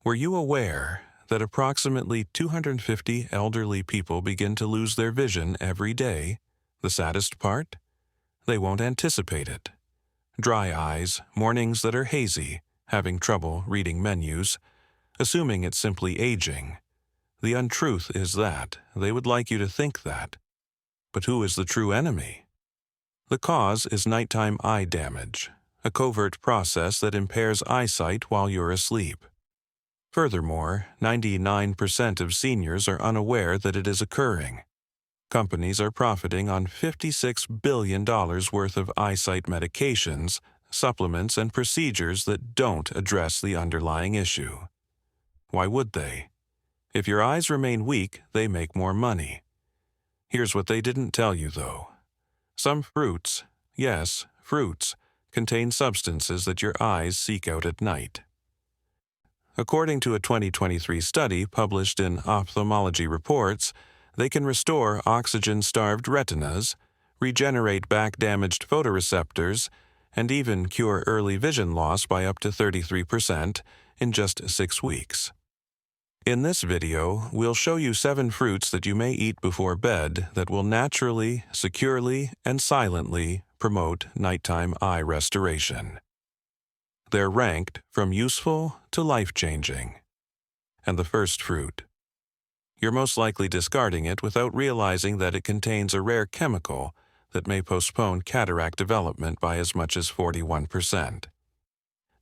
Were you aware that approximately 250 elderly people begin to lose their vision every day? The saddest part? They won't anticipate it. Dry eyes, mornings that are hazy, having trouble reading menus, assuming it's simply aging. The untruth is that they would like you to think that. But who is the true enemy? The cause is nighttime eye damage, a covert process that impairs eyesight while you're asleep. Furthermore, 99% of seniors are unaware that it is occurring. Companies are profiting on $56 billion worth of eyesight medications, supplements, and procedures that don't address the underlying issue. Why would they? If your eyes remain weak, they make more money. Here's what they didn't tell you, though. Some fruits, yes, fruits, contain substances that your eyes seek out at night. According to a 2023 study published in Ophthalmology Reports, they can restore oxygen-starved retinas, regenerate back-damaged photoreceptors, and even cure early vision loss by up to 33% in just 6 weeks. In this video, we'll show you 7 fruits that you may eat before bed that will naturally, securely, and silently promote nighttime eye restoration. They're ranked from useful to life-changing. And the first fruit. You're most likely discarding it without realizing that it contains a rare chemical that may postpone cataract development by as much as 41%.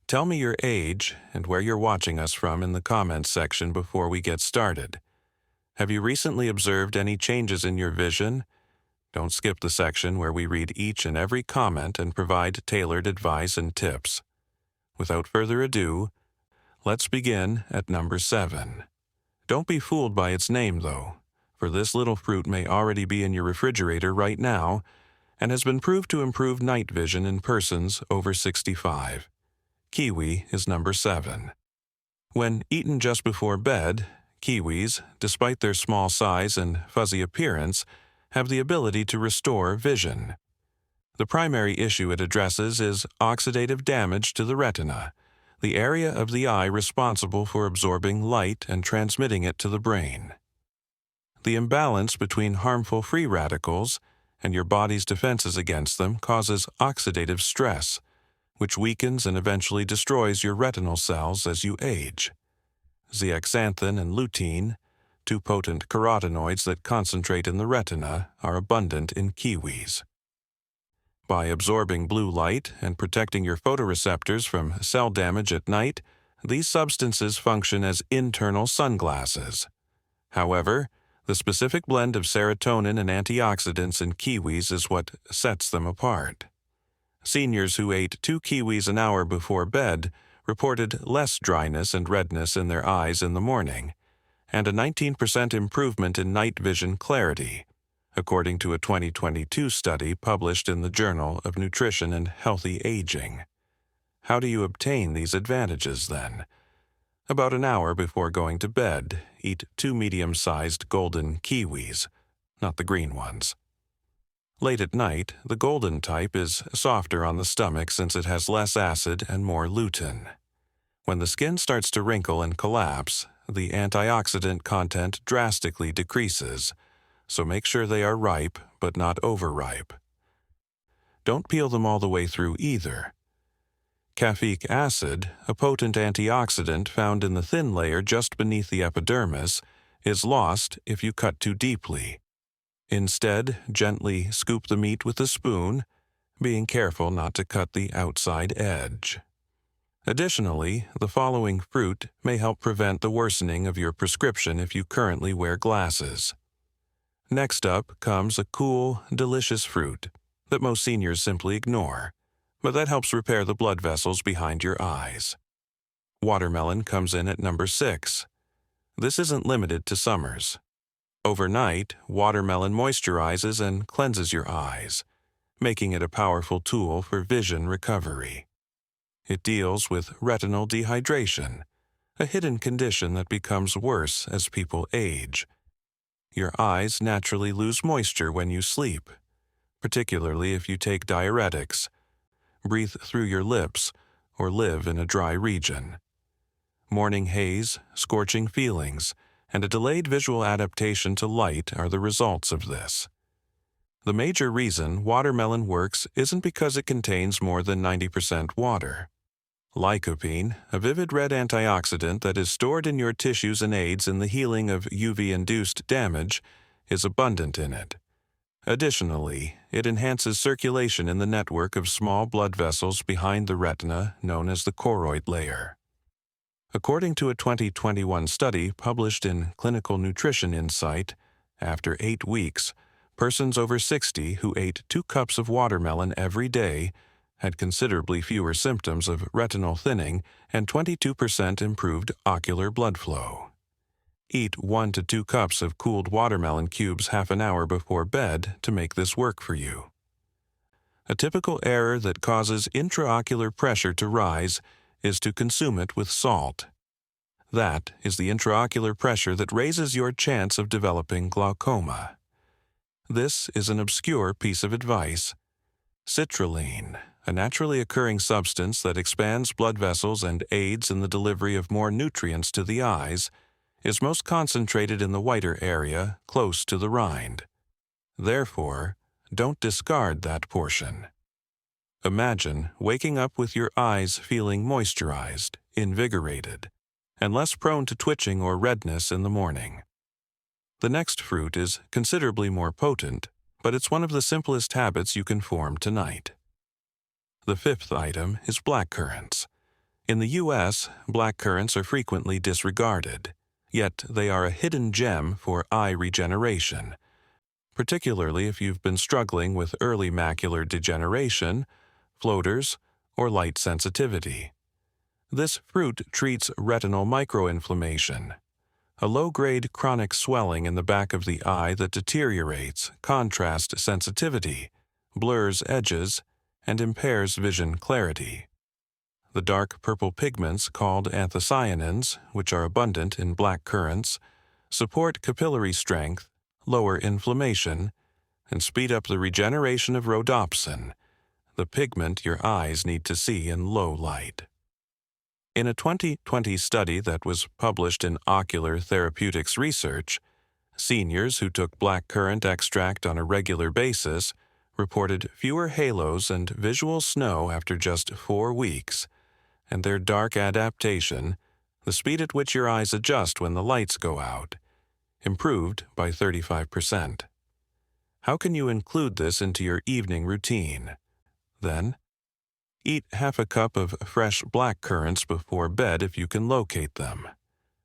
Tell me your age and where you're watching us from in the comments section before we get started. Have you recently observed any changes in your vision? Don't skip the section where we read each and every comment and provide tailored advice and tips. Without further ado, let's begin at number 7. Don't be fooled by its name, though, for this little fruit may already be in your refrigerator right now and has been proved to improve night vision in persons over 65. Kiwi is number 7. When eaten just before bed, kiwis, despite their small size and fuzzy appearance, have the ability to restore vision. The primary issue it addresses is oxidative damage to the retina, the area of the eye responsible for absorbing light and transmitting it to the brain. The imbalance between harmful free radicals and your body's defenses against them causes oxidative stress, which weakens and eventually destroys your retinal cells as you age. Zeaxanthin and lutein, 2 potent carotenoids that concentrate in the retina, are abundant in kiwis. By absorbing blue light and protecting your photoreceptors from cell damage at night, these substances function as internal sunglasses. However, the specific blend of serotonin and antioxidants in kiwis is what sets them apart. Seniors who ate 2 kiwis an hour before bed reported less dryness and redness in their eyes in the morning, and a 19% improvement in night vision clarity, according to a 2022 study published in the Journal of Nutrition and Healthy Aging. How do you obtain these advantages, then? About an hour before going to bed, eat 2 medium-sized golden kiwis, not the green ones. Late at night, the golden type is softer on the stomach since it has less acid and more lutein. When the skin starts to wrinkle and collapse, the antioxidant content drastically decreases, so make sure they are ripe but not overripe. Don't peel them all the way through either. Caffeic acid, a potent antioxidant found in the thin layer just beneath the epidermis, is lost if you cut too deeply. Instead, gently scoop the meat with a spoon, being careful not to cut the outside edge. Additionally, the following fruit may help prevent the worsening of your prescription if you currently wear glasses. Next up comes a cool, delicious fruit that most seniors simply ignore, but that helps repair the blood vessels behind your eyes. Watermelon comes in at number 6. This isn't limited to summers. Overnight, watermelon moisturizes and cleanses your eyes, making it a powerful tool for vision recovery. It deals with retinal dehydration, a hidden condition that becomes worse as people age. Your eyes naturally lose moisture when you sleep, particularly if you take diuretics, breathe through your lips, or live in a dry region. Morning haze, scorching feelings, and a delayed visual adaptation to light are the results of this. The major reason watermelon works isn't because it contains more than 90% water. Lycopene, a vivid red antioxidant that is stored in your tissues and aids in the healing of UV-induced damage, is abundant in it. Additionally, it enhances circulation in the network of small blood vessels behind the retina known as the choroid layer. According to a 2021 study published in Clinical Nutrition Insight, after 8 weeks, persons over 60 who ate 2 cups of watermelon every day had considerably fewer symptoms of retinal thinning and 22% improved ocular blood flow. Eat 1 to 2 cups of cooled watermelon cubes half an hour before bed to make this work for you. A typical error that causes intraocular pressure to rise is to consume it with salt. That is the intraocular pressure that raises your chance of developing glaucoma. This is an obscure piece of advice. Citrulline, a naturally occurring substance that expands blood vessels and aids in the delivery of more nutrients to the eyes, is most concentrated in the whiter area close to the rind. Therefore, don't discard that portion. Imagine waking up with your eyes feeling moisturized, invigorated, and less prone to twitching or redness in the morning. The next fruit is considerably more potent, but it's one of the simplest habits you can form tonight. The 5th item is blackcurrants. In the U.S., blackcurrants are frequently disregarded, yet they are a hidden gem for eye regeneration, particularly if you've been struggling with early macular degeneration, floaters, or light sensitivity. This fruit treats retinal microinflammation, a low-grade chronic swelling in the back of the eye that deteriorates contrast sensitivity, blurs edges, and impairs vision clarity. The dark purple pigments called anthocyanins, which are abundant in blackcurrants, support capillary strength, lower inflammation, and speed up the regeneration of rhodopsin, the pigment your eyes need to see in low light. In a 2020 study that was published in Ocular Therapeutics Research, seniors who took blackcurrant extract on a regular basis reported fewer halos and visual snow after just 4 weeks, and their dark adaptation, the speed at which your eyes adjust when the lights go out, improved by 35%. How can you include this into your evening routine? Then, eat half a cup of fresh blackcurrants before bed if you can locate them.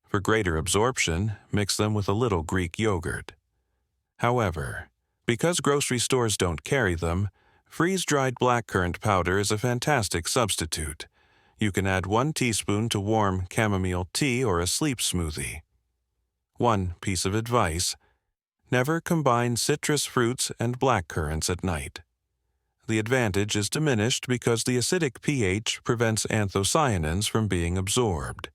For greater absorption, mix them with a little Greek yogurt. However, because grocery stores don't carry them, freeze-dried blackcurrant powder is a fantastic substitute. You can add 1 teaspoon to warm chamomile tea or a sleep smoothie. One piece of advice: never combine citrus fruits and blackcurrants at night. The advantage is diminished because the acidic pH prevents anthocyanins from being absorbed.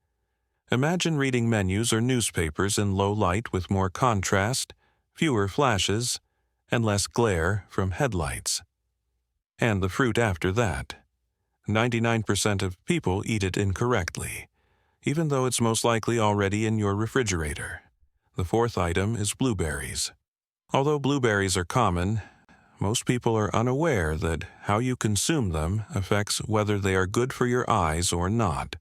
Imagine reading menus or newspapers in low light with more contrast, fewer flashes, and less glare from headlights. And the fruit after that. 99% of people eat it incorrectly, even though it's most likely already in your refrigerator. The 4th item is blueberries. Although blueberries are common, most people are unaware that how you consume them affects whether they are good for your eyes or not.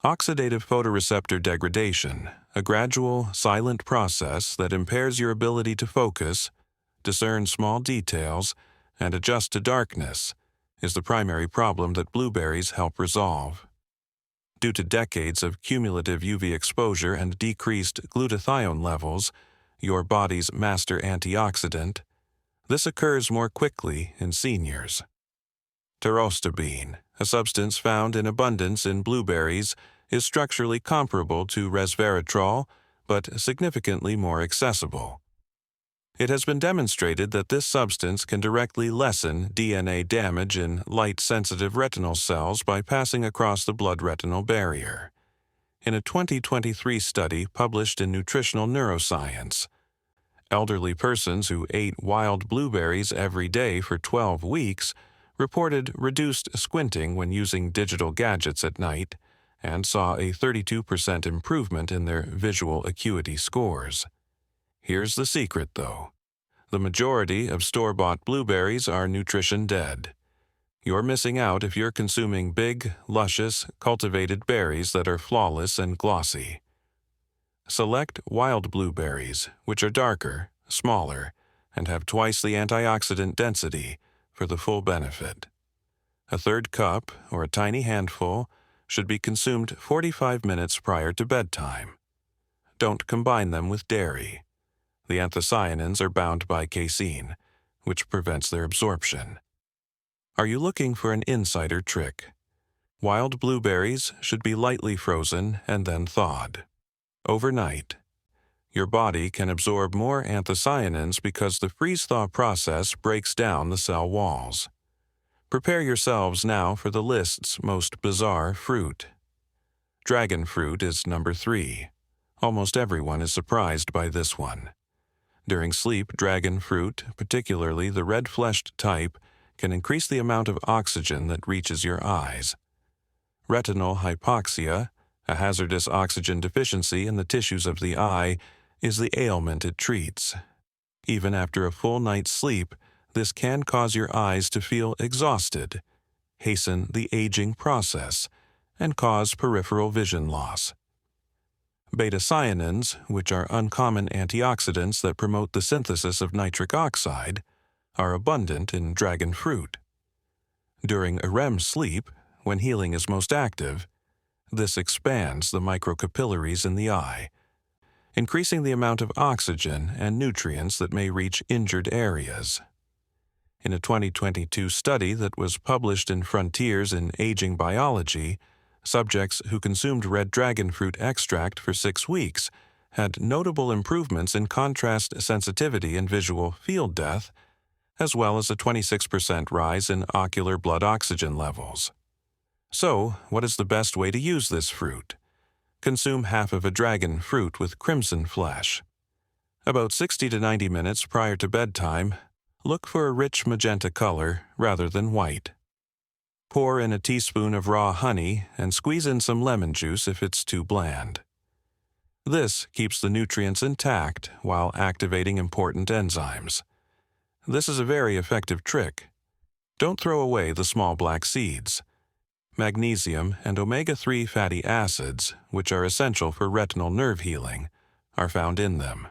Oxidative photoreceptor degradation, a gradual, silent process that impairs your ability to focus, discern small details, and adjust to darkness, is the primary problem that blueberries help resolve. Due to decades of cumulative UV exposure and decreased glutathione levels, your body's master antioxidant, this occurs more quickly in seniors. Pterostabine, a substance found in abundance in blueberries, is structurally comparable to resveratrol, but significantly more accessible. It has been demonstrated that this substance can directly lessen DNA damage in light-sensitive retinal cells by passing across the blood-retinal barrier. In a 2023 study published in Nutritional Neuroscience, elderly persons who ate wild blueberries every day for 12 weeks reported reduced squinting when using digital gadgets at night and saw a 32% improvement in their visual acuity scores. Here's the secret, though. The majority of store-bought blueberries are nutrition dead. You're missing out if you're consuming big, luscious, cultivated berries that are flawless and glossy. Select wild blueberries, which are darker, smaller, and have twice the antioxidant density for the full benefit. A third cup, or a tiny handful, should be consumed 45 minutes prior to bedtime. Don't combine them with dairy. The anthocyanins are bound by casein, which prevents their absorption. Are you looking for an insider trick? Wild blueberries should be lightly frozen and then thawed. Overnight. Your body can absorb more anthocyanins because the freeze-thaw process breaks down the cell walls. Prepare yourselves now for the list's most bizarre fruit. Dragon fruit is number 3. Almost everyone is surprised by this one. During sleep, dragon fruit, particularly the red-fleshed type, can increase the amount of oxygen that reaches your eyes. Retinal hypoxia, a hazardous oxygen deficiency in the tissues of the eye, is the ailment it treats. Even after a full night's sleep, this can cause your eyes to feel exhausted, hasten the aging process, and cause peripheral vision loss. Beta-cyanins, which are uncommon antioxidants that promote the synthesis of nitric oxide, are abundant in dragon fruit. During a REM sleep, when healing is most active, this expands the microcapillaries in the eye, increasing the amount of oxygen and nutrients that may reach injured areas. In a 2022 study that was published in Frontiers in Aging Biology, subjects who consumed red dragon fruit extract for 6 weeks had notable improvements in contrast sensitivity and visual field depth, as well as a 26% rise in ocular blood oxygen levels. So, what is the best way to use this fruit? Consume half of a dragon fruit with crimson flesh. About 60 to 90 minutes prior to bedtime, look for a rich magenta color rather than white. Pour in a teaspoon of raw honey and squeeze in some lemon juice if it's too bland. This keeps the nutrients intact while activating important enzymes. This is a very effective trick. Don't throw away the small black seeds. Magnesium and omega-3 fatty acids, which are essential for retinal nerve healing, are found in them.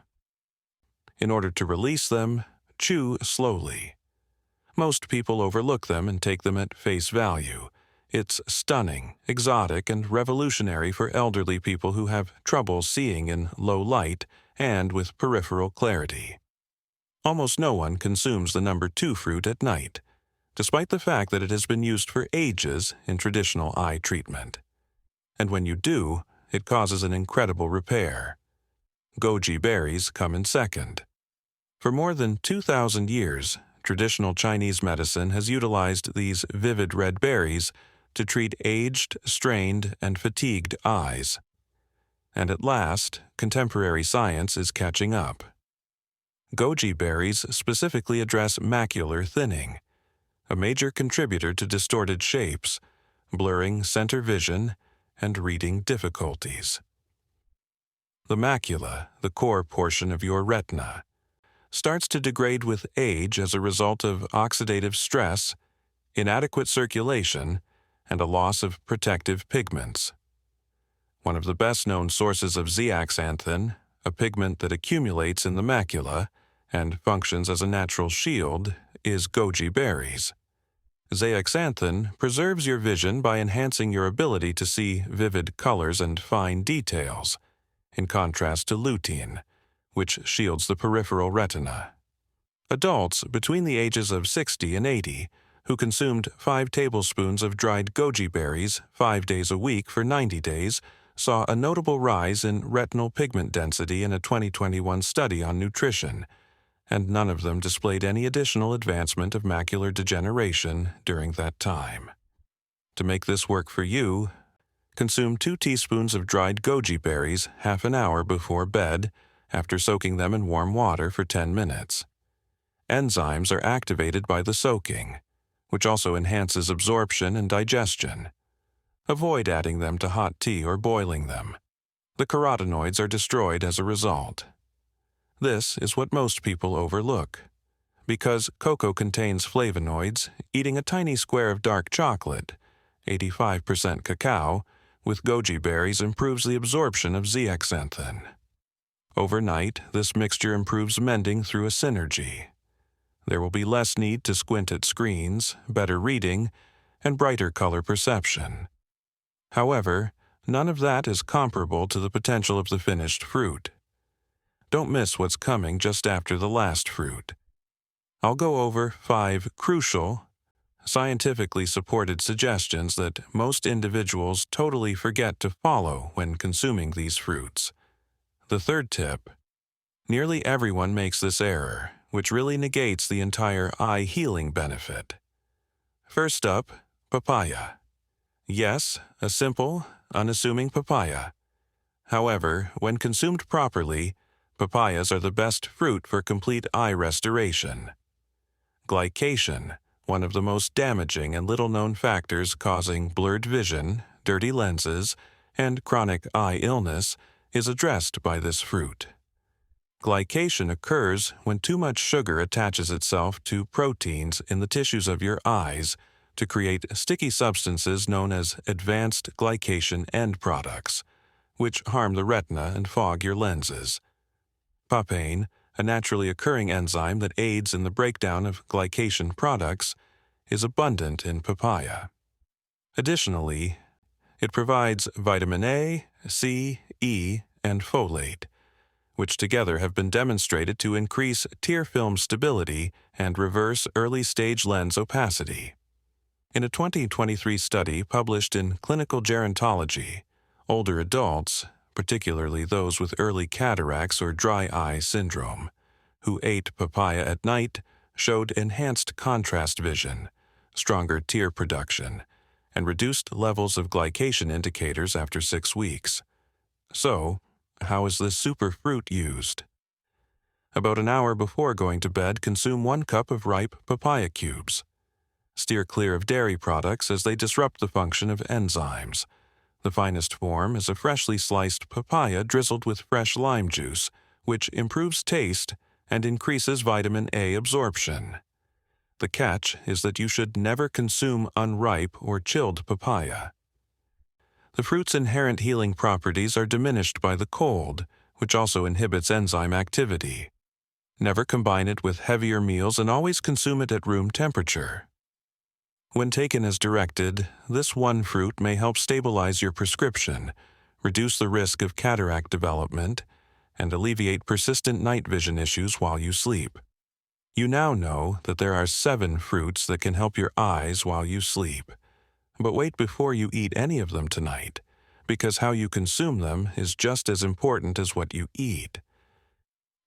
In order to release them, chew slowly. Most people overlook them and take them at face value. It's stunning, exotic, and revolutionary for elderly people who have trouble seeing in low light and with peripheral clarity. Almost no one consumes the number 2 fruit at night, despite the fact that it has been used for ages in traditional eye treatment. And when you do, it causes an incredible repair. Goji berries come in second. For more than 2,000 years, traditional Chinese medicine has utilized these vivid red berries to treat aged, strained, and fatigued eyes. And at last, contemporary science is catching up. Goji berries specifically address macular thinning, a major contributor to distorted shapes, blurring center vision, and reading difficulties. The macula, the core portion of your retina, starts to degrade with age as a result of oxidative stress, inadequate circulation, and a loss of protective pigments. One of the best-known sources of zeaxanthin, a pigment that accumulates in the macula and functions as a natural shield, is goji berries. Zeaxanthin preserves your vision by enhancing your ability to see vivid colors and fine details, in contrast to lutein, which shields the peripheral retina. Adults between the ages of 60 and 80 who consumed 5 tablespoons of dried goji berries 5 days a week for 90 days saw a notable rise in retinal pigment density in a 2021 study on nutrition, and none of them displayed any additional advancement of macular degeneration during that time. To make this work for you, consume 2 teaspoons of dried goji berries half an hour before bed after soaking them in warm water for 10 minutes. Enzymes are activated by the soaking, which also enhances absorption and digestion. Avoid adding them to hot tea or boiling them. The carotenoids are destroyed as a result. This is what most people overlook. Because cocoa contains flavonoids, eating a tiny square of dark chocolate, 85% cacao, with goji berries improves the absorption of zeaxanthin. Overnight, this mixture improves mending through a synergy. There will be less need to squint at screens, better reading, and brighter color perception. However, none of that is comparable to the potential of the finished fruit. Don't miss what's coming just after the last fruit. I'll go over 5 crucial, scientifically supported suggestions that most individuals totally forget to follow when consuming these fruits. The third tip: nearly everyone makes this error, which really negates the entire eye healing benefit. First up, papaya. Yes, a simple, unassuming papaya. However, when consumed properly, papayas are the best fruit for complete eye restoration. Glycation, one of the most damaging and little-known factors causing blurred vision, dirty lenses, and chronic eye illness, is addressed by this fruit. Glycation occurs when too much sugar attaches itself to proteins in the tissues of your eyes to create sticky substances known as advanced glycation end products, which harm the retina and fog your lenses. Papain, a naturally occurring enzyme that aids in the breakdown of glycation products, is abundant in papaya. Additionally, it provides vitamin A, C, E, and folate, which together have been demonstrated to increase tear film stability and reverse early-stage lens opacity. In a 2023 study published in Clinical Gerontology, older adults, particularly those with early cataracts or dry eye syndrome, who ate papaya at night showed enhanced contrast vision, stronger tear production, and reduced levels of glycation indicators after 6 weeks. So, how is this superfruit used? About an hour before going to bed, consume 1 cup of ripe papaya cubes. Steer clear of dairy products as they disrupt the function of enzymes. The finest form is a freshly sliced papaya drizzled with fresh lime juice, which improves taste and increases vitamin A absorption. The catch is that you should never consume unripe or chilled papaya. The fruit's inherent healing properties are diminished by the cold, which also inhibits enzyme activity. Never combine it with heavier meals and always consume it at room temperature. When taken as directed, this one fruit may help stabilize your prescription, reduce the risk of cataract development, and alleviate persistent night vision issues while you sleep. You now know that there are 7 fruits that can help your eyes while you sleep. But wait before you eat any of them tonight, because how you consume them is just as important as what you eat.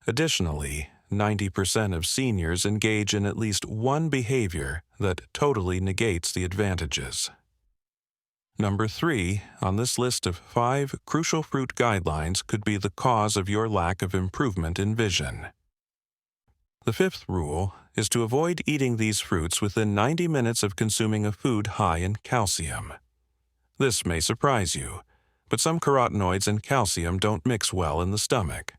Additionally, 90% of seniors engage in at least one behavior that totally negates the advantages. Number 3 on this list of 5 crucial fruit guidelines could be the cause of your lack of improvement in vision. The 5th rule is to avoid eating these fruits within 90 minutes of consuming a food high in calcium. This may surprise you, but some carotenoids and calcium don't mix well in the stomach.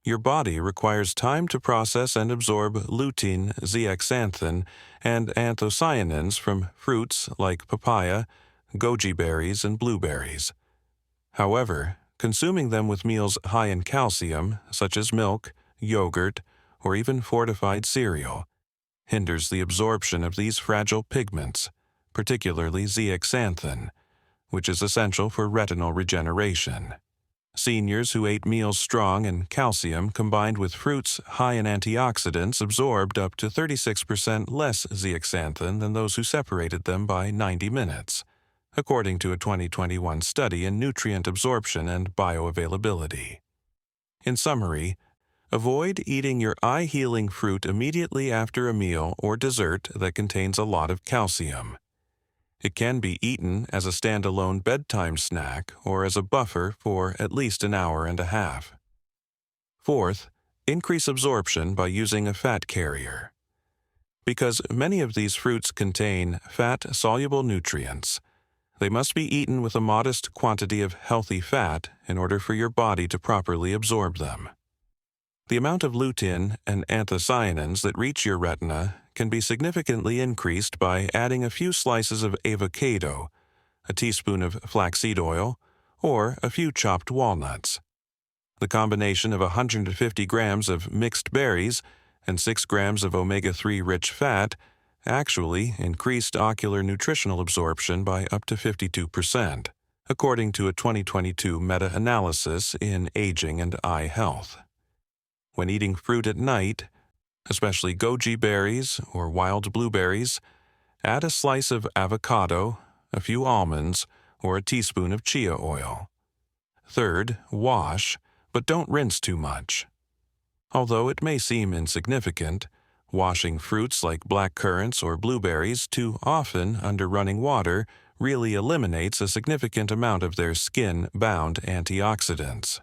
Your body requires time to process and absorb lutein, zeaxanthin, and anthocyanins from fruits like papaya, goji berries, and blueberries. However, consuming them with meals high in calcium, such as milk, yogurt, or even fortified cereal, hinders the absorption of these fragile pigments, particularly zeaxanthin, which is essential for retinal regeneration. Seniors who ate meals strong in calcium combined with fruits high in antioxidants absorbed up to 36% less zeaxanthin than those who separated them by 90 minutes, according to a 2021 study in nutrient absorption and bioavailability. In summary, avoid eating your eye-healing fruit immediately after a meal or dessert that contains a lot of calcium. It can be eaten as a standalone bedtime snack or as a buffer for at least an hour and a half. 4th, increase absorption by using a fat carrier. Because many of these fruits contain fat-soluble nutrients, They must be eaten with a modest quantity of healthy fat in order for your body to properly absorb them. The amount of lutein and anthocyanins that reach your retina can be significantly increased by adding a few slices of avocado, a teaspoon of flaxseed oil, or a few chopped walnuts. The combination of 150 grams of mixed berries and 6 grams of omega-3 rich fat actually increased ocular nutritional absorption by up to 52%, according to a 2022 meta-analysis in Aging and Eye Health. When eating fruit at night, especially goji berries or wild blueberries, add a slice of avocado, a few almonds, or a teaspoon of chia oil. Third, wash, but don't rinse too much. Although it may seem insignificant, washing fruits like black currants or blueberries too often under running water really eliminates a significant amount of their skin-bound antioxidants.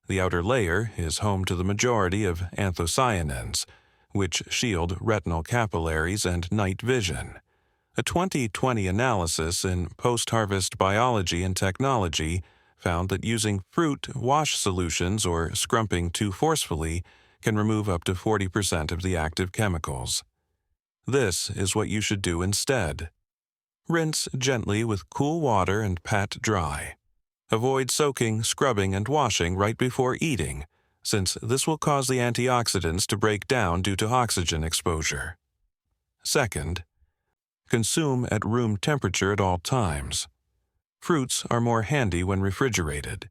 The outer layer is home to the majority of anthocyanins, which shield retinal capillaries and night vision. A 2020 analysis in Post-Harvest Biology and Technology found that using fruit wash solutions or scrumping too forcefully can remove up to 40% of the active chemicals. This is what you should do instead. Rinse gently with cool water and pat dry. Avoid soaking, scrubbing, and washing right before eating, since this will cause the antioxidants to break down due to oxygen exposure. Second, consume at room temperature at all times. Fruits are more handy when refrigerated,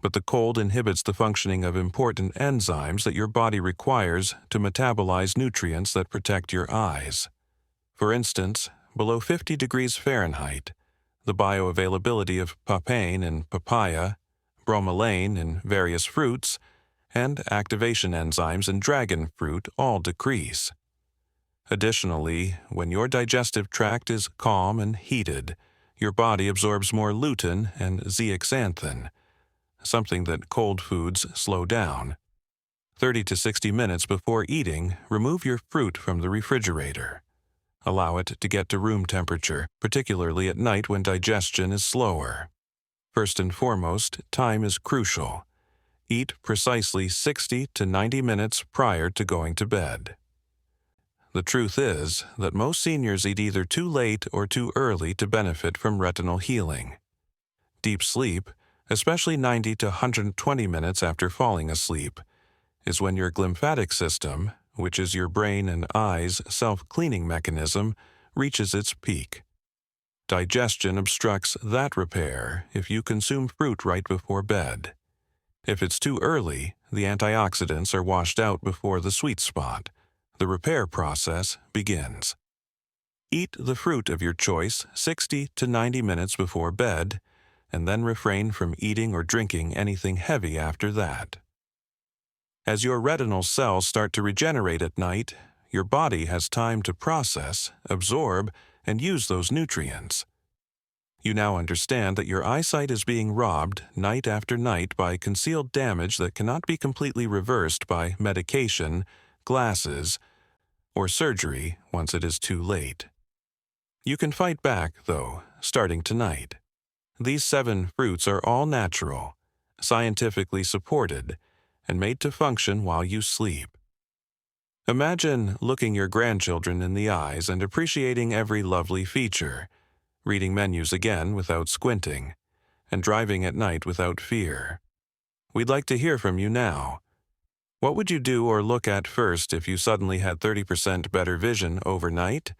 but the cold inhibits the functioning of important enzymes that your body requires to metabolize nutrients that protect your eyes. For instance, below 50 degrees Fahrenheit, the bioavailability of papain in papaya, bromelain in various fruits, and activation enzymes in dragon fruit all decrease. Additionally, when your digestive tract is calm and heated, your body absorbs more lutein and zeaxanthin, something that cold foods slow down. 30 to 60 minutes before eating, remove your fruit from the refrigerator. Allow it to get to room temperature, particularly at night when digestion is slower. First and foremost, time is crucial. Eat precisely 60 to 90 minutes prior to going to bed. The truth is that most seniors eat either too late or too early to benefit from retinal healing. Deep sleep, especially 90 to 120 minutes after falling asleep, is when your glymphatic system, which is your brain and eyes' self-cleaning mechanism, reaches its peak. Digestion obstructs that repair if you consume fruit right before bed. If it's too early, the antioxidants are washed out before the sweet spot. The repair process begins. Eat the fruit of your choice 60 to 90 minutes before bed, and then refrain from eating or drinking anything heavy after that. As your retinal cells start to regenerate at night, your body has time to process, absorb, and use those nutrients. You now understand that your eyesight is being robbed night after night by concealed damage that cannot be completely reversed by medication, glasses, or surgery once it is too late. You can fight back, though, starting tonight. These 7 fruits are all natural, scientifically supported, and made to function while you sleep. Imagine looking your grandchildren in the eyes and appreciating every lovely feature, reading menus again without squinting, and driving at night without fear. We'd like to hear from you now. What would you do or look at first if you suddenly had 30% better vision overnight?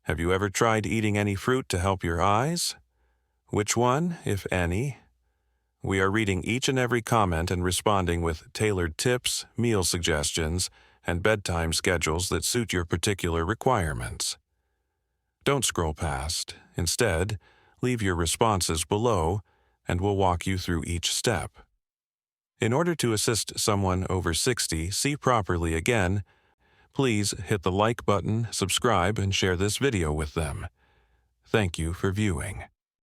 Have you ever tried eating any fruit to help your eyes? Which one, if any? We are reading each and every comment and responding with tailored tips, meal suggestions, and bedtime schedules that suit your particular requirements. Don't scroll past. Instead, leave your responses below, and we'll walk you through each step. In order to assist someone over 60 see properly again, please hit the like button, subscribe, and share this video with them. Thank you for viewing.